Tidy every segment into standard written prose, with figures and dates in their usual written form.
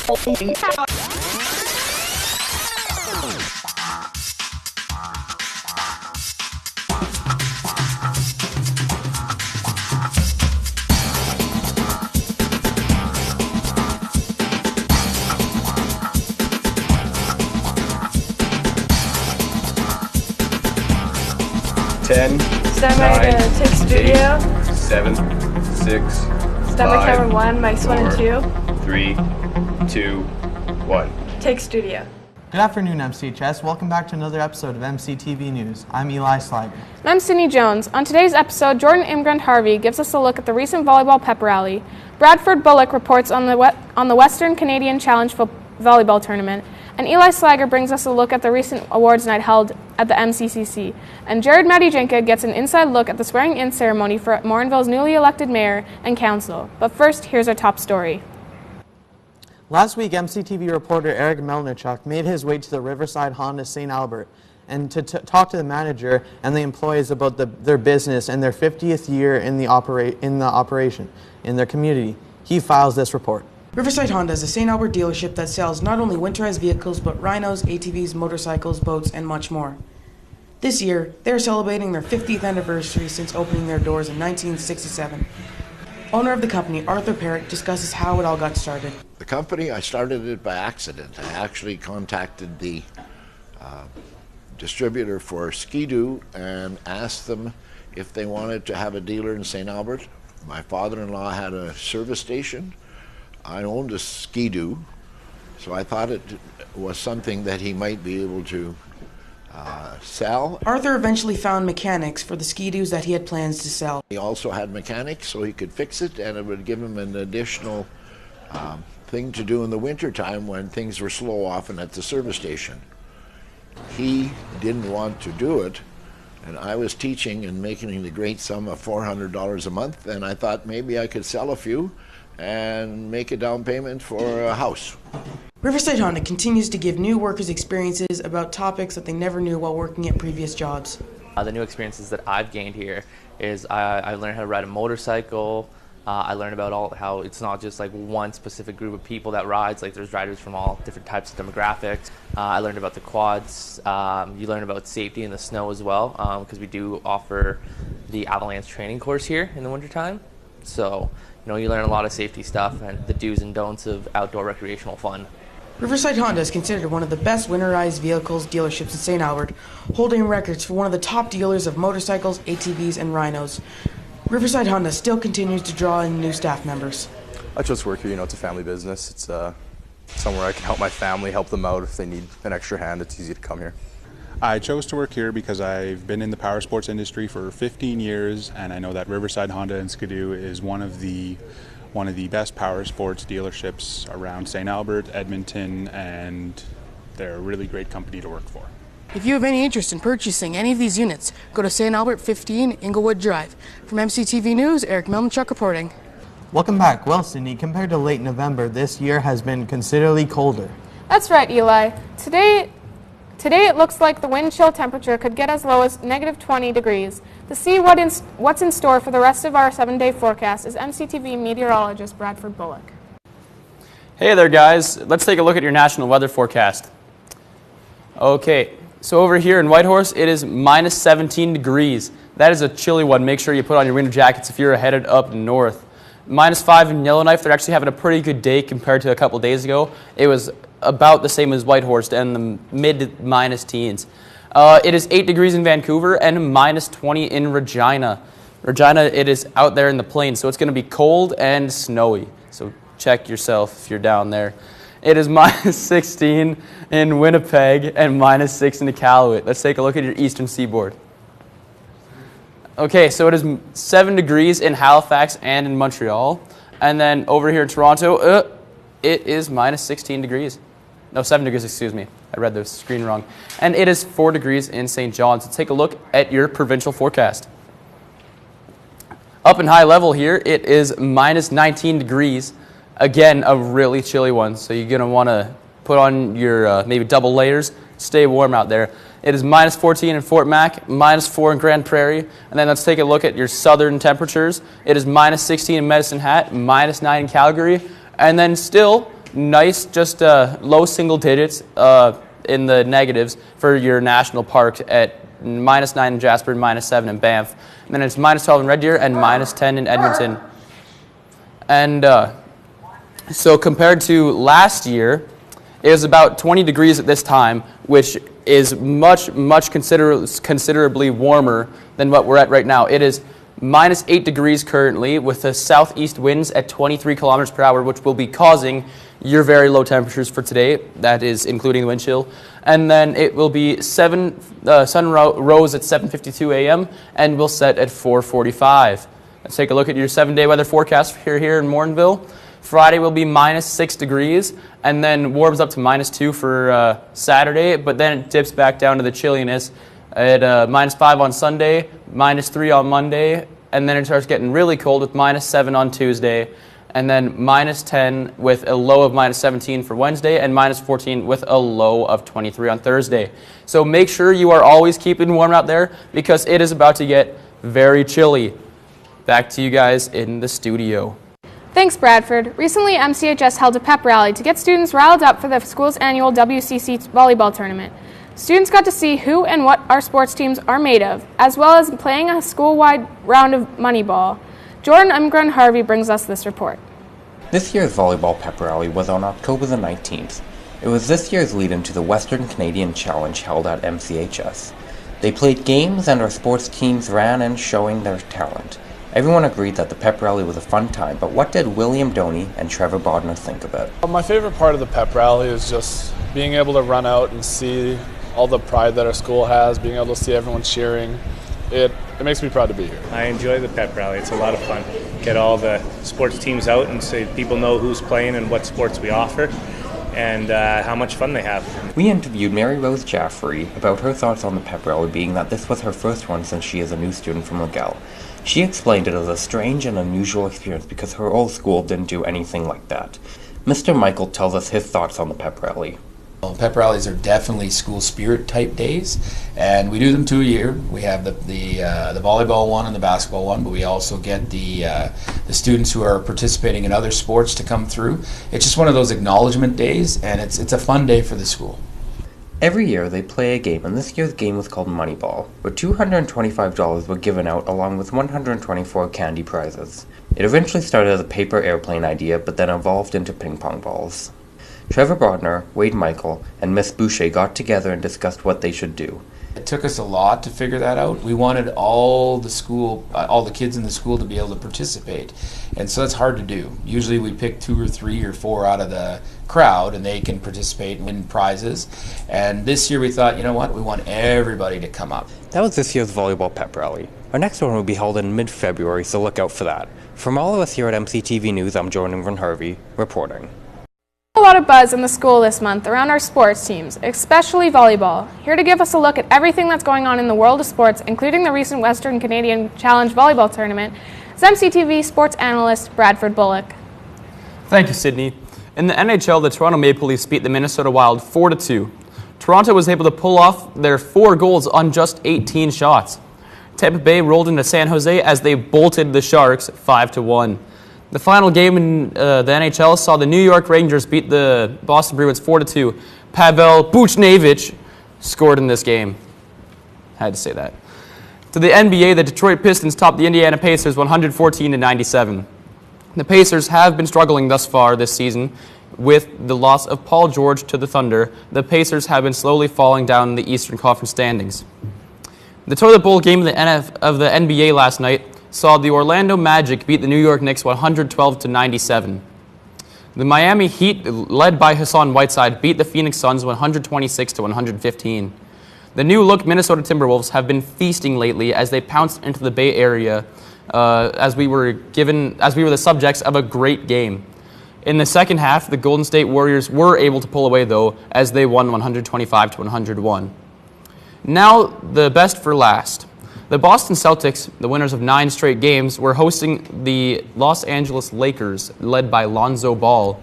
Ten. Stand by to take studio. 7, 6. Stand by camera 1, mics 1 and 2. 3, 2, 1. Take studio. Good afternoon, MCHS. Welcome back to another episode of MCTV News. I'm Eli Sliger. And I'm Sydney Jones. On today's episode, Jordan Imgrund-Harvey gives us a look at the recent volleyball pep rally. Bradford Bullock reports on the Western Canadian Challenge Volleyball Tournament. And Eli Sliger brings us a look at the recent awards night held at the MCCC. And Matyjanka gets an inside look at the swearing-in ceremony for Morinville's newly elected mayor and council. But first, here's our top story. Last week, MCTV reporter Eric Melnychuk made his way to the Riverside Honda St. Albert and to talk to the manager and the employees about their business and their 50th year in the operation in their community. He files this report. Riverside Honda is a St. Albert dealership that sells not only winterized vehicles but rhinos, ATVs, motorcycles, boats, and much more. This year, they are celebrating their 50th anniversary since opening their doors in 1967. Owner of the company, Arthur Perrick, discusses how it all got started. The company, I started it by accident. I actually contacted the distributor for Ski-Doo and asked them if they wanted to have a dealer in St. Albert. My father-in-law had a service station. I owned a Ski-Doo, so I thought it was something that he might be able to sell. Arthur eventually found mechanics for the Ski-Doos that he had plans to sell. He also had mechanics so he could fix it, and it would give him an additional thing to do in the wintertime when things were slow often at the service station. He didn't want to do it, and I was teaching and making the great sum of $400 a month, and I thought maybe I could sell a few and make a down payment for a house. Riverside Honda continues to give new workers experiences about topics that they never knew while working at previous jobs. The new experiences that I've gained here is I learned how to ride a motorcycle. I learned about how it's not just like one specific group of people that rides, like there's riders from all different types of demographics. I learned about the quads. You learn about safety in the snow as well, because we do offer the avalanche training course here in the wintertime. So, you learn a lot of safety stuff and the do's and don'ts of outdoor recreational fun. Riverside Honda is considered one of the best winterized vehicles dealerships in St. Albert, holding records for one of the top dealers of motorcycles, ATVs, and rhinos. Riverside Honda still continues to draw in new staff members. I chose to work here. It's a family business. It's somewhere I can help my family, help them out if they need an extra hand. It's easy to come here. I chose to work here because I've been in the power sports industry for 15 years, and I know that Riverside Honda and Ski-Doo is one of the best power sports dealerships around St. Albert, Edmonton, and they're a really great company to work for. If you have any interest in purchasing any of these units, go to St. Albert 15 Inglewood Drive. From MCTV News, Eric Melnychuk reporting. Welcome back. Well, Sydney, compared to late November, this year has been considerably colder. That's right, Eli. Today it looks like the wind chill temperature could get as low as negative 20 degrees. To see what's in store for the rest of our 7-day forecast is MCTV meteorologist Bradford Bullock. Hey there guys, let's take a look at your national weather forecast. Okay, so over here in Whitehorse it is minus 17 degrees. That is a chilly one. Make sure you put on your winter jackets if you're headed up north. Minus 5 in Yellowknife. They're actually having a pretty good day compared to a couple days ago. It was about the same as Whitehorse and the mid minus teens. It is 8 degrees in Vancouver and minus 20 in Regina. Regina, it is out there in the plains, so it's going to be cold and snowy. So check yourself if you're down there. It is minus 16 in Winnipeg and minus 6 in Iqaluit. Let's take a look at your eastern seaboard. Okay, so it is 7 degrees in Halifax and in Montreal. And then over here in Toronto, it is minus 16 degrees. No, 7 degrees, excuse me. I read the screen wrong. And it is 4 degrees in St. John's. So take a look at your provincial forecast. Up in high level here, it is minus 19 degrees. Again, a really chilly one. So you're going to want to put on your maybe double layers. Stay warm out there. It is minus 14 in Fort Mac, minus 4 in Grand Prairie. And then let's take a look at your southern temperatures. It is minus 16 in Medicine Hat, minus 9 in Calgary. And then still nice, just low single digits in the negatives for your national park at -9 in Jasper, -7 in Banff. And then it's -12 in Red Deer and -10 in Edmonton. And so compared to last year, it was about 20 degrees at this time, which is much considerably warmer than what we're at right now. It is -8 degrees currently with the southeast winds at 23 kilometers per hour, which will be causing your very low temperatures for today. That is including the wind chill. And then it will be sun rose at 7:52 a.m. and will set at 4:45. Let's take a look at your 7-day weather forecast here in Morinville. Friday will be -6 degrees and then warms up to -2 for Saturday, but then it dips back down to the chilliness at -5 on Sunday, -3 on Monday, and then it starts getting really cold with -7 on Tuesday, and then -10 with a low of -17 for Wednesday, and -14 with a low of 23 on Thursday. So make sure you are always keeping warm out there because it is about to get very chilly. Back to you guys in the studio. Thanks, Bradford. Recently, MCHS held a pep rally to get students riled up for the school's annual WCC volleyball tournament. Students got to see who and what our sports teams are made of, as well as playing a school-wide round of Moneyball. Jordan Imgrund-Harvey brings us this report. This year's volleyball pep rally was on October the 19th. It was this year's lead-in to the Western Canadian Challenge held at MCHS. They played games and our sports teams ran and showing their talent. Everyone agreed that the pep rally was a fun time, but what did William Doney and Trevor Bodner think of it? My favorite part of the pep rally is just being able to run out and see all the pride that our school has, being able to see everyone cheering. It makes me proud to be here. I enjoy the pep rally. It's a lot of fun. Get all the sports teams out and so people know who's playing and what sports we offer and how much fun they have. We interviewed Mary Rose Jaffrey about her thoughts on the pep rally, being that this was her first one since she is a new student from Legal. She explained it as a strange and unusual experience because her old school didn't do anything like that. Mr. Michael tells us his thoughts on the pep rally. Well, pep rallies are definitely school spirit type days, and we do them 2 a year. We have the volleyball one and the basketball one, but we also get the students who are participating in other sports to come through. It's just one of those acknowledgement days, and it's a fun day for the school. Every year they play a game, and this year's game was called Moneyball, where $225 were given out along with 124 candy prizes. It eventually started as a paper airplane idea, but then evolved into ping pong balls. Trevor Bodner, Wade Michael, and Miss Boucher got together and discussed what they should do. It took us a lot to figure that out. We wanted all the kids in the school to be able to participate, and so that's hard to do. Usually we pick 2 or 3 or 4 out of the crowd, and they can participate and win prizes. And this year we thought, you know what, we want everybody to come up. That was this year's volleyball pep rally. Our next one will be held in mid-February, so look out for that. From all of us here at MCTV News, I'm Jordan Imgrund-Harvey, reporting. A lot of buzz in the school this month around our sports teams, especially volleyball. Here to give us a look at everything that's going on in the world of sports, including the recent Western Canadian Challenge volleyball tournament, is MCTV sports analyst Bradford Bullock. Thank you, Sydney. In the NHL, the Toronto Maple Leafs beat the Minnesota Wild 4-2. Toronto was able to pull off their 4 goals on just 18 shots. Tampa Bay rolled into San Jose as they bolted the Sharks 5-1. The final game in the NHL saw the New York Rangers beat the Boston Bruins 4-2. Pavel Buchnevich scored in this game. Had to say that. To the NBA, the Detroit Pistons topped the Indiana Pacers 114-97. The Pacers have been struggling thus far this season with the loss of Paul George to the Thunder. The Pacers have been slowly falling down in the Eastern Conference standings. The toilet bowl game of the NBA last night saw the Orlando Magic beat the New York Knicks 112-97. The Miami Heat, led by Hassan Whiteside, beat the Phoenix Suns 126-115. The new-look Minnesota Timberwolves have been feasting lately as they pounced into the Bay Area as we were the subjects of a great game. In the second half, the Golden State Warriors were able to pull away, though, as they won 125-101. Now, the best for last. The Boston Celtics, the winners of 9 straight games, were hosting the Los Angeles Lakers, led by Lonzo Ball.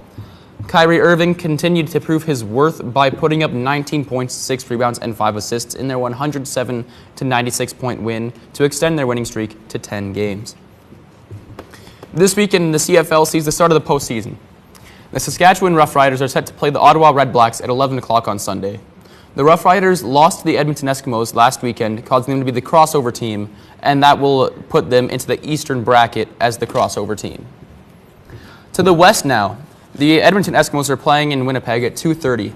Kyrie Irving continued to prove his worth by putting up 19 points, 6 rebounds, and 5 assists in their 107-96-point win to extend their winning streak to 10 games. This weekend, the CFL sees the start of the postseason. The Saskatchewan Roughriders are set to play the Ottawa Redblacks at 11 o'clock on Sunday. The Roughriders lost to the Edmonton Eskimos last weekend, causing them to be the crossover team, and that will put them into the Eastern bracket as the crossover team. To the west now, the Edmonton Eskimos are playing in Winnipeg at 2:30.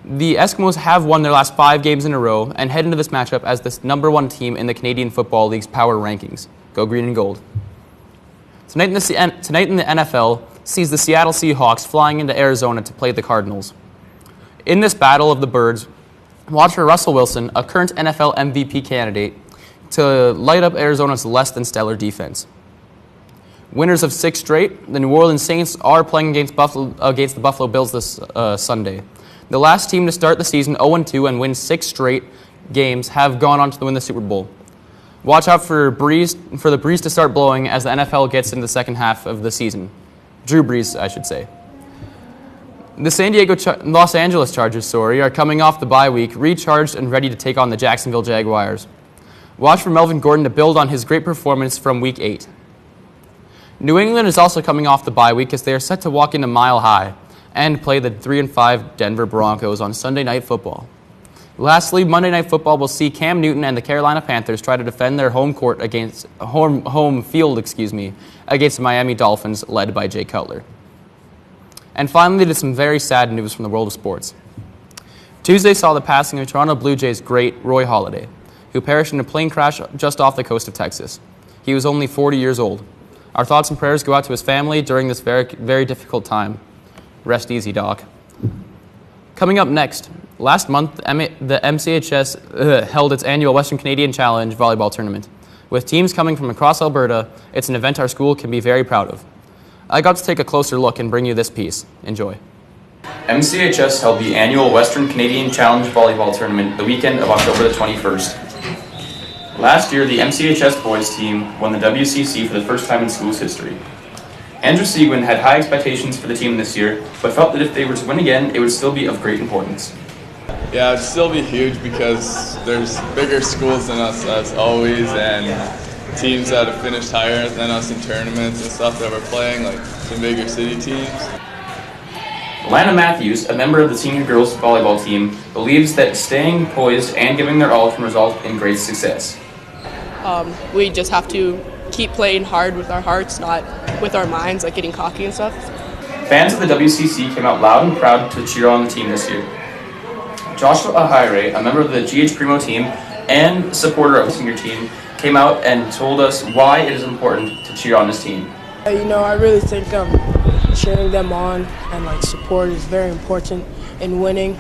The Eskimos have won their last 5 games in a row and head into this matchup as the #1 team in the Canadian Football League's power rankings. Go green and gold. Tonight in the NFL sees the Seattle Seahawks flying into Arizona to play the Cardinals. In this battle of the birds, watch for Russell Wilson, a current NFL MVP candidate, to light up Arizona's less than stellar defense. Winners of 6 straight, the New Orleans Saints are playing against the Buffalo Bills this Sunday. The last team to start the season 0-2 and win 6 straight games have gone on to win the Super Bowl. Watch out for the breeze to start blowing as the NFL gets into the second half of the season. Drew Brees, I should say. The Los Angeles Chargers, are coming off the bye week, recharged and ready to take on the Jacksonville Jaguars. Watch for Melvin Gordon to build on his great performance from Week 8. New England is also coming off the bye week as they are set to walk into Mile High and play the 3-5 Denver Broncos on Sunday Night Football. Lastly, Monday Night Football will see Cam Newton and the Carolina Panthers try to defend their home field against the Miami Dolphins, led by Jay Cutler. And finally, to some very sad news from the world of sports. Tuesday saw the passing of Toronto Blue Jays great Roy Halladay, who perished in a plane crash just off the coast of Texas. He was only 40 years old. Our thoughts and prayers go out to his family during this very, very difficult time. Rest easy, Doc. Coming up next, last month, the MCHS held its annual Western Canadian Challenge volleyball tournament. With teams coming from across Alberta, it's an event our school can be very proud of. I got to take a closer look and bring you this piece. Enjoy. MCHS held the annual Western Canadian Challenge volleyball tournament the weekend of October the 21st. Last year, the MCHS boys team won the WCC for the first time in school's history. Andrew Seguin had high expectations for the team this year, but felt that if they were to win again, it would still be of great importance. Yeah, it'd still be huge because there's bigger schools than us as always, and teams that have finished higher than us in tournaments and stuff that we're playing, like some bigger city teams. Lana Matthews, a member of the senior girls volleyball team, believes that staying poised and giving their all can result in great success. We just have to keep playing hard with our hearts, not with our minds, like getting cocky and stuff. Fans of the WCC came out loud and proud to cheer on the team this year. Joshua Ahire, a member of the GH Primo team and supporter of the senior team, came out and told us why it is important to cheer on this team. I really think cheering them on and support is very important in winning,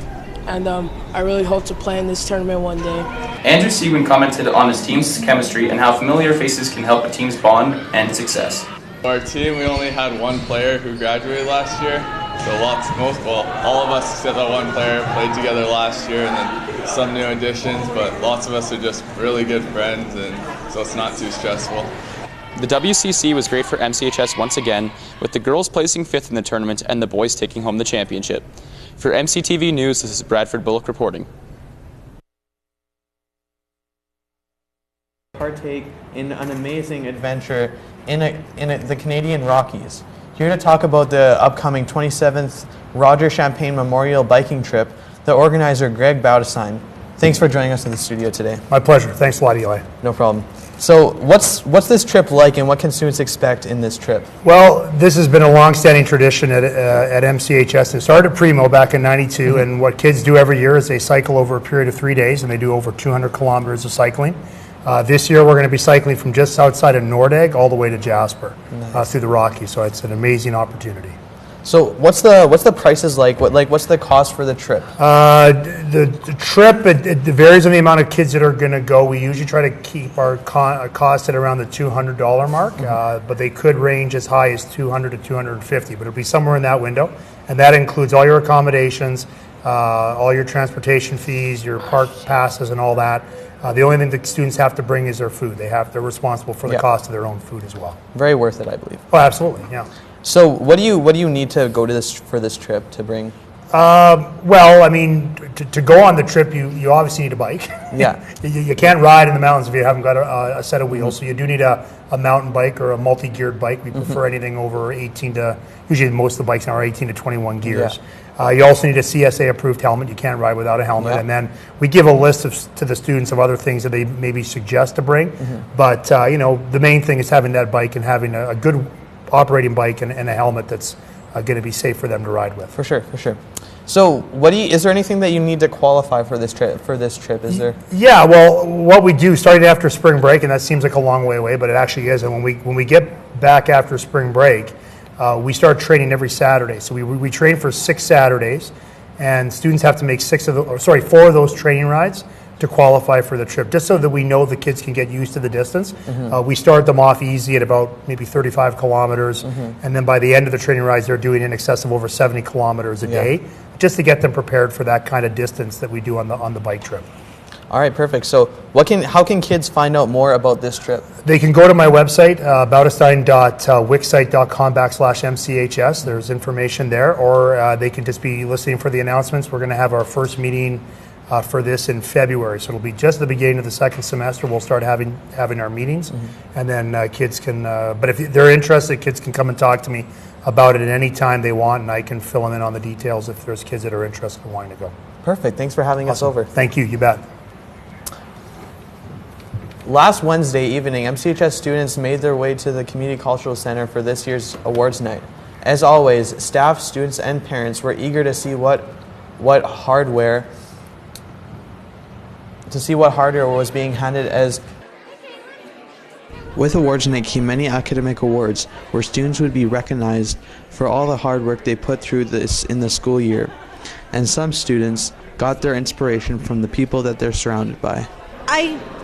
and I really hope to play in this tournament one day. Andrew Seguin commented on his team's chemistry and how familiar faces can help a team's bond and success. Our team, we only had one player who graduated last year, so all of us except that one player played together last year, and then some new additions, but lots of us are just really good friends, and so it's not too stressful. The WCC was great for MCHS once again, with the girls placing 5th in the tournament and the boys taking home the championship. For MCTV News, this is Bradford Bullock reporting. Partake in an amazing adventure in the Canadian Rockies. Here to talk about the upcoming 27th Roger Champagne Memorial Biking Trip, the organizer Greg Boutestein. Thanks for joining us in the studio today. My pleasure. Thanks a lot, Eli. No problem. So what's this trip like, and what can students expect in this trip? Well, this has been a long-standing tradition at MCHS. It started at Primo back in '92, and what kids do every year is they cycle over a period of 3 days, and they do over 200 kilometers of cycling. This year we're going to be cycling from just outside of Nordegg all the way to Jasper, through the Rockies, so it's an amazing opportunity. So what's the prices like? What's the cost for the trip? The trip, it varies on the amount of kids that are going to go. We usually try to keep our cost at around the $200 mark, but they could range as high as $200 to $250, but it'll be somewhere in that window, and that includes all your accommodations, all your transportation fees, your park passes, and all that. The only thing that students have to bring is their food. They're responsible for the cost of their own food as well. Very worth it, I believe. Oh, absolutely, yeah. So what do you need to go to for this trip to bring? Well, I mean, to go on the trip, you obviously need a bike. Yeah. You can't ride in the mountains if you haven't got a set of wheels, so you do need a mountain bike or a multi-geared bike. We prefer anything over 18 to, usually most of the bikes now are 18 to 21 gears. You also need a CSA-approved helmet. You can't ride without a helmet. And then we give a list to the students of other things that they maybe suggest to bring. But, the main thing is having that bike and having a good operating bike and a helmet that's going to be safe for them to ride with. For sure. So, is there anything that you need to qualify for this trip? Is there? Yeah, well, what we do starting after spring break, and that seems like a long way away, but it actually is. And when we get back after spring break, we start training every Saturday. So we train for 6 Saturdays, and students have to make 4 of those training rides to qualify for the trip, just so that we know the kids can get used to the distance. We start them off easy at about maybe 35 kilometers, and then by the end of the training rides, they're doing in excess of over 70 kilometers a day, just to get them prepared for that kind of distance that we do on the bike trip. All right, perfect. So how can kids find out more about this trip? They can go to my website, boutestein.wixsite.com/MCHS. There's information there, or they can just be listening for the announcements. We're going to have our first meeting for this in February, so it'll be just the beginning of the second semester. We'll start having our meetings, and then kids can. But if they're interested, kids can come and talk to me about it at any time they want, and I can fill them in on the details if there's kids that are interested in wanting to go. Perfect. Thanks for having us over. Thank you. You bet. Last Wednesday evening, MCHS students made their way to the Community Cultural Center for this year's awards night. As always, staff, students, and parents were eager to see what hardware was being handed as. With awards night came many academic awards, where students would be recognized for all the hard work they put through this in the school year. And some students got their inspiration from the people that they're surrounded by.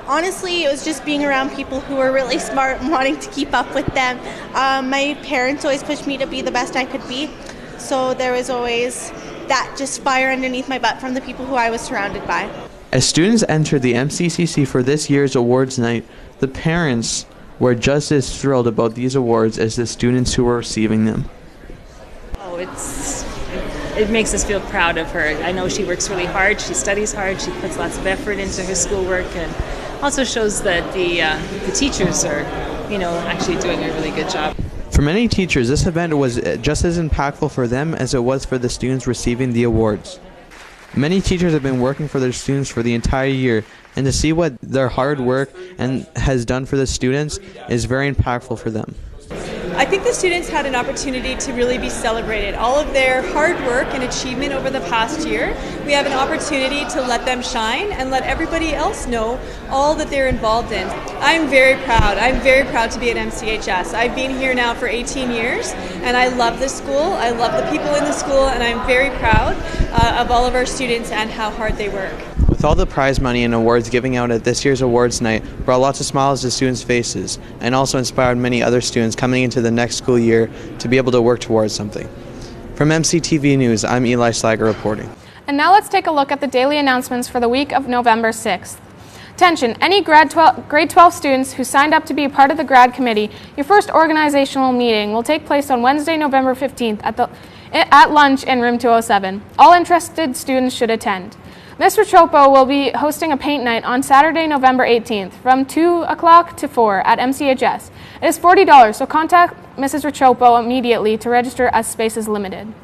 Honestly, it was just being around people who were really smart and wanting to keep up with them. My parents always pushed me to be the best I could be, so there was always that just fire underneath my butt from the people who I was surrounded by. As students entered the MCCC for this year's awards night, the parents were just as thrilled about these awards as the students who were receiving them. Oh, it makes us feel proud of her. I know she works really hard, she studies hard, she puts lots of effort into her schoolwork, and also shows that the teachers are, actually doing a really good job. For many teachers, this event was just as impactful for them as it was for the students receiving the awards. Many teachers have been working for their students for the entire year, and to see what their hard work has done for the students is very impactful for them. I think the students had an opportunity to really be celebrated. All of their hard work and achievement over the past year, we have an opportunity to let them shine and let everybody else know all that they're involved in. I'm very proud. I'm very proud to be at MCHS. I've been here now for 18 years, and I love this school. I love the people in the school, and I'm very proud of all of our students and how hard they work. With all the prize money and awards giving out at this year's awards night brought lots of smiles to students' faces and also inspired many other students coming into the next school year to be able to work towards something. From MCTV News, I'm Eli Sliger reporting. And now let's take a look at the daily announcements for the week of November 6th. Attention, any grade 12 students who signed up to be a part of the grad committee, your first organizational meeting will take place on Wednesday, November 15th at lunch in room 207. All interested students should attend. Ms. Rachopo will be hosting a paint night on Saturday, November 18th from 2 o'clock to 4 at MCHS. It is $40, so contact Mrs. Rachopo immediately to register as space is limited.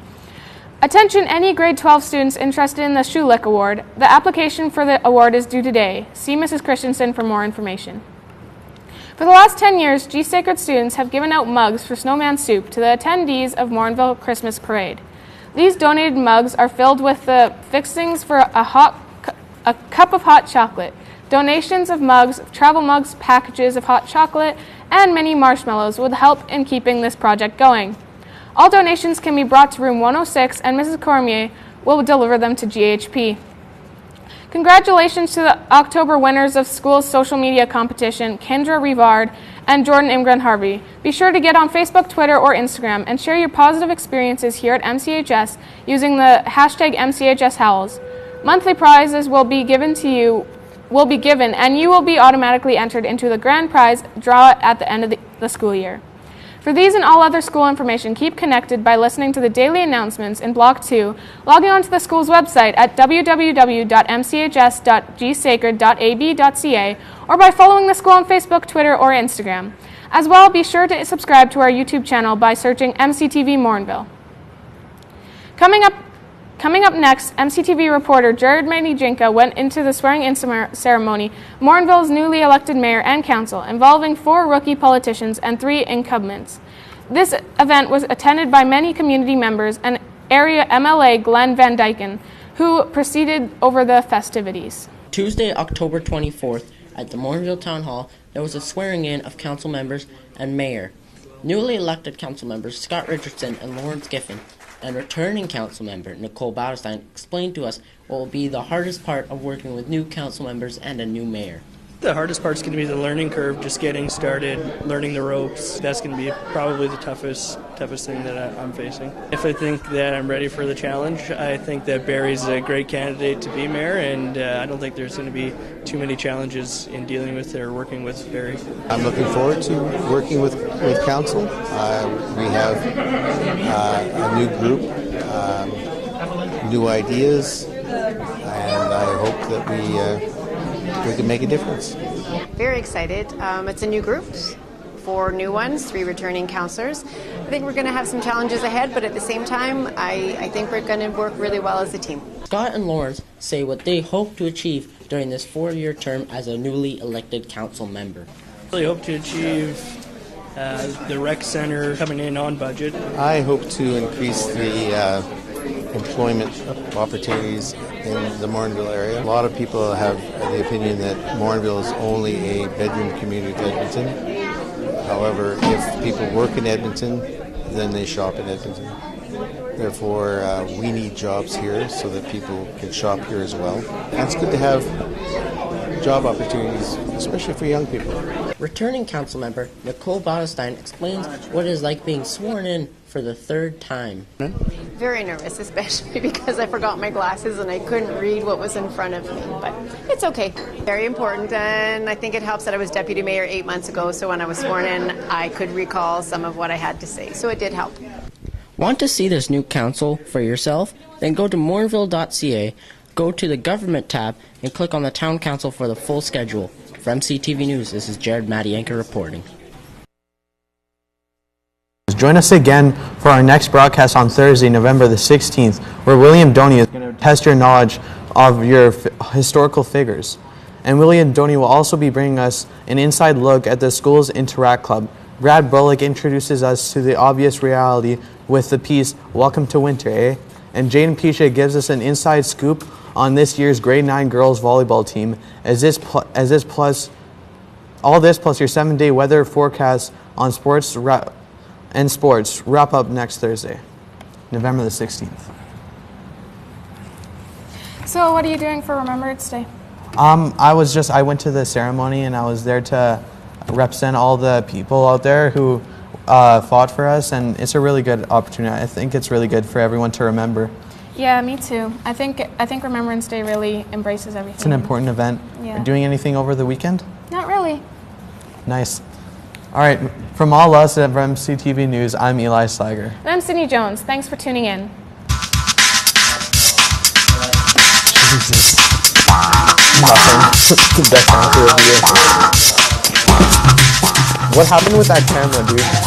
Attention any grade 12 students interested in the Schulich Award. The application for the award is due today. See Mrs. Christensen for more information. For the last 10 years, G-Sacred students have given out mugs for snowman soup to the attendees of Morinville Christmas Parade. These donated mugs are filled with the fixings for a cup of hot chocolate, donations of mugs, travel mugs, packages of hot chocolate, and many marshmallows would help in keeping this project going. All donations can be brought to room 106 and Mrs. Cormier will deliver them to GHP. Congratulations to the October winners of school's social media competition, Kendra Rivard and Jordan Imgrund-Harvey. Be sure to get on Facebook, Twitter, or Instagram and share your positive experiences here at MCHS using the hashtag MCHSHowls. Monthly prizes will be given and you will be automatically entered into the grand prize draw at the end of the school year. For these and all other school information, keep connected by listening to the daily announcements in Block 2, logging on to the school's website at www.mchs.gsacred.ab.ca, or by following the school on Facebook, Twitter, or Instagram. As well, be sure to subscribe to our YouTube channel by searching MCTV Morinville. Coming up next, MCTV reporter Jared Matyjanka went into the swearing-in ceremony, Morinville's newly elected mayor and council, involving 4 rookie politicians and 3 incumbents. This event was attended by many community members and area MLA Glenn Van Dyken, who presided over the festivities. Tuesday, October 24th, at the Morinville Town Hall, there was a swearing-in of council members and mayor. Newly elected council members Scott Richardson and Lawrence Giffen and returning council member Nicole Boutestein explained to us what will be the hardest part of working with new council members and a new mayor. The hardest part's going to be the learning curve, just getting started, learning the ropes. That's going to be probably the toughest thing that I'm facing. If I think that I'm ready for the challenge, I think that Barry's a great candidate to be mayor, and I don't think there's going to be too many challenges in dealing with or working with Barry. I'm looking forward to working with council. We have a new group, new ideas, and I hope that we can make a difference. Very excited. It's a new group, 4 new ones, 3 returning councillors. I think we're going to have some challenges ahead, but at the same time, I think we're going to work really well as a team. Scott and Lawrence say what they hope to achieve during this 4-year term as a newly elected council member. I really hope to achieve the rec center coming in on budget. I hope to increase the employment opportunities in the Morinville area. A lot of people have the opinion that Morinville is only a bedroom community of Edmonton. However, if people work in Edmonton, then they shop in Edmonton. Therefore, we need jobs here so that people can shop here as well. And it's good to have job opportunities, especially for young people. Returning council member Nicole Boutestein explains what it is like being sworn in for the 3rd time. Very nervous, especially because I forgot my glasses and I couldn't read what was in front of me, but it's okay. Very important, and I think it helps that I was deputy mayor 8 months ago, so when I was sworn in, I could recall some of what I had to say, so it did help. Want to see this new council for yourself? Then go to morinville.ca, go to the government tab, and click on the town council for the full schedule. For MCTV News, this is Jared Matyjanka reporting. Join us again for our next broadcast on Thursday, November the 16th, where William Doney is going to test your knowledge of your historical figures. And William Doney will also be bringing us an inside look at the school's Interact Club. Brad Bullock introduces us to the obvious reality with the piece, Welcome to Winter, eh? And Jaden Pisha gives us an inside scoop on this year's grade 9 girls volleyball team, all this plus your 7-day weather forecast on sports wrap up next Thursday, November the 16th. So what are you doing for Remembrance Day? I went to the ceremony and I was there to represent all the people out there who fought for us, and it's a really good opportunity. I think it's really good for everyone to remember. Yeah, me too. I think Remembrance Day really embraces everything. It's an important event. Yeah. Are you doing anything over the weekend? Not really. Nice. All right, from all us at MCTV News, I'm Eli Sliger. And I'm Sydney Jones. Thanks for tuning in. Jesus. Nothing. What happened with that camera, dude?